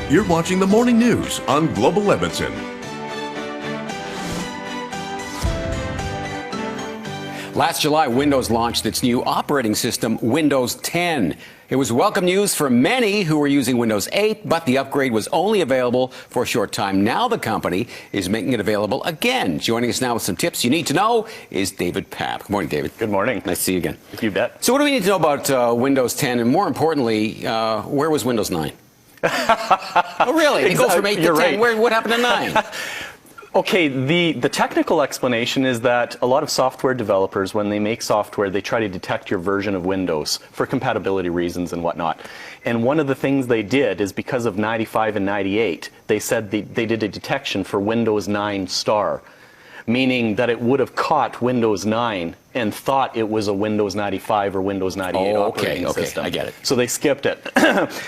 You're watching the morning news on Global Edmonton. Last July, Windows launched its new operating system, Windows 10. It was welcome news for many who were using Windows 8, but the upgrade was only available for a short time. Now the company is making it available again. Joining us now with some tips you need to know is David Papp. Good morning, David. Good morning. Nice to see you again. You bet. So what do we need to know about Windows 10, and more importantly, where was Windows 9? Oh, really? It goes from 8 to 10. Right. What happened to 9? Okay, the technical explanation is that a lot of software developers, when they make software, they try to detect your version of Windows for compatibility reasons and whatnot. And one of the things they did is because of 95 and 98, they said they did a detection for Windows 9 star, meaning that it would have caught Windows 9 and thought it was a Windows 95 or Windows 98 operating system. I get it. So they skipped it.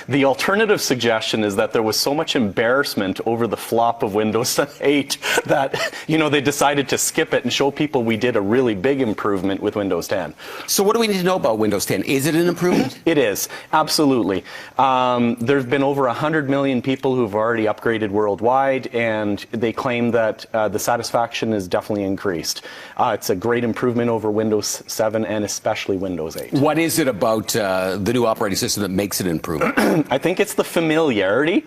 The alternative suggestion is that there was so much embarrassment over the flop of Windows 8 that, they decided to skip it and show people we did a really big improvement with Windows 10. So what do we need to know about Windows 10? Is it an improvement? It is, absolutely. There's been over 100 million people who've already upgraded worldwide, and they claim that the satisfaction is definitely increased. It's a great improvement over Windows 7 and especially Windows 8. What is it about the new operating system that makes it an improvement? I think it's the familiarity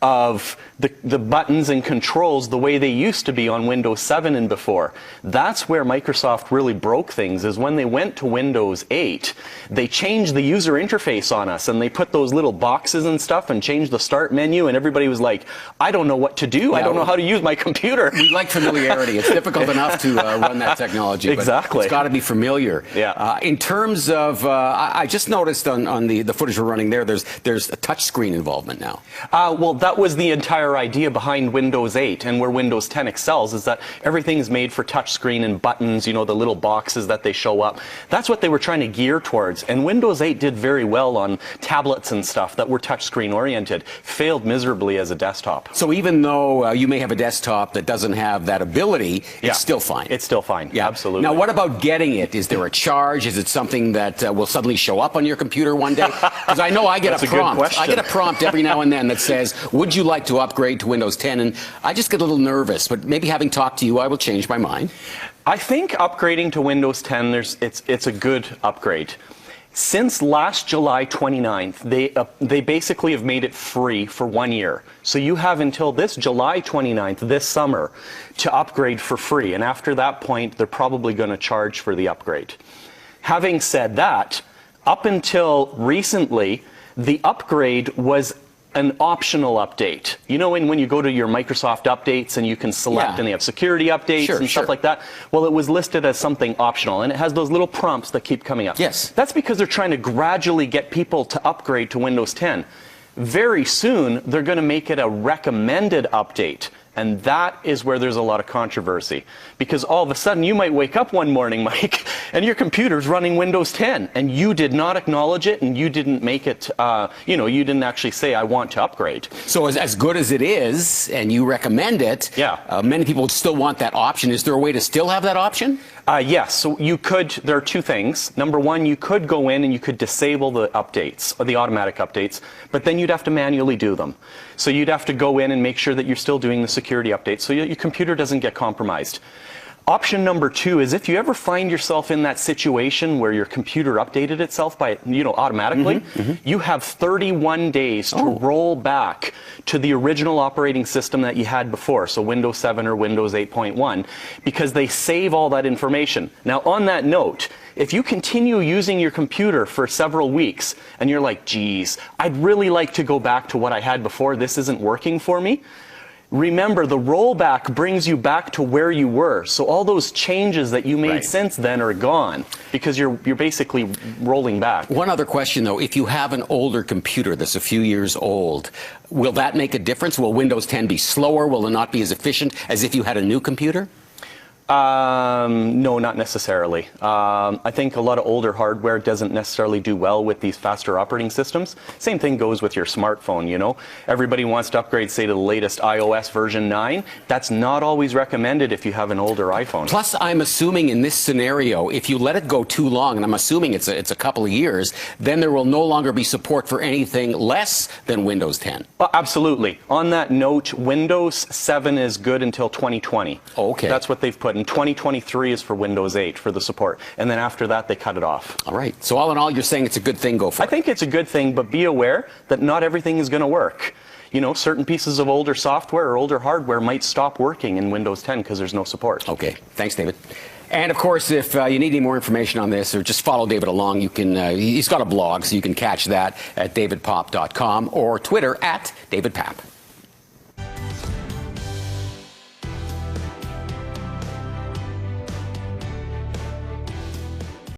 of the buttons and controls the way they used to be on Windows 7 and before. That's where Microsoft really broke things, is when they went to Windows 8, they changed the user interface on us, and they put those little boxes and stuff and changed the start menu, and everybody was like, I don't know what to do. I don't know how to use my computer. We like familiarity. It's difficult enough to run that technology. Exactly. But it's got to be familiar. Yeah. In terms of, I just noticed on the footage we're running there's a touchscreen involvement now. Well, that was the entire idea behind Windows 8, and where Windows 10 excels is that everything is made for touchscreen and buttons, the little boxes that they show up. That's what they were trying to gear towards, and Windows 8 did very well on tablets and stuff that were touchscreen oriented, failed miserably as a desktop. So even though you may have a desktop that doesn't have that ability, it's still fine. It's still fine, yeah. Absolutely. Now, what about getting it? Is there a charge? Is it something that will suddenly show up on your computer one day? Because I know I get a prompt. I get a prompt every now and then that says, would you like to upgrade to Windows 10? And I just get a little nervous, but maybe having talked to you, I will change my mind. I think upgrading to Windows 10, it's a good upgrade. Since last July 29th, they basically have made it free for 1 year. So you have until this July 29th, this summer, to upgrade for free. And after that point, they're probably going to charge for the upgrade. Having said that, up until recently, the upgrade was an optional update. When you go to your Microsoft updates and you can select, and they have security updates and stuff like that. Well, it was listed as something optional, and it has those little prompts that keep coming up. Yes. That's because they're trying to gradually get people to upgrade to Windows 10. Very soon, they're going to make it a recommended update. And that is where there's a lot of controversy. Because all of a sudden, you might wake up one morning, Mike, and your computer's running Windows 10, and you did not acknowledge it, and you didn't make it, you didn't actually say, I want to upgrade. So as good as it is, and you recommend it, many people still want that option. Is there a way to still have that option? Yes, so you could, there are two things. Number one, you could go in and you could disable the updates, or the automatic updates, but then you'd have to manually do them. So you'd have to go in and make sure that you're still doing the security updates so your computer doesn't get compromised. Option number two is if you ever find yourself in that situation where your computer updated itself by, automatically, you have 31 days to roll back to the original operating system that you had before, so Windows 7 or Windows 8.1, because they save all that information. Now, on that note, if you continue using your computer for several weeks and you're like, geez, I'd really like to go back to what I had before, this isn't working for me, remember, the rollback brings you back to where you were. So all those changes that you made since then are gone because you're basically rolling back. One other question, though. If you have an older computer that's a few years old, will that make a difference? Will Windows 10 be slower? Will it not be as efficient as if you had a new computer? No, not necessarily. I think a lot of older hardware doesn't necessarily do well with these faster operating systems. Same thing goes with your smartphone, you know. Everybody wants to upgrade, say, to the latest iOS version 9. That's not always recommended if you have an older iPhone. Plus, I'm assuming in this scenario, if you let it go too long, and I'm assuming it's a couple of years, then there will no longer be support for anything less than Windows 10. Absolutely. On that note, Windows 7 is good until 2020. Okay. That's what they've put. And 2023 is for Windows 8 for the support. And then after that, they cut it off. All right. So all in all, you're saying it's a good thing, go for it. I think it's a good thing, but be aware that not everything is going to work. You know, certain pieces of older software or older hardware might stop working in Windows 10 because there's no support. Okay. Thanks, David. And of course, if you need any more information on this, or just follow David along, you can. He's got a blog, so you can catch that at davidpop.com or Twitter at davidpap.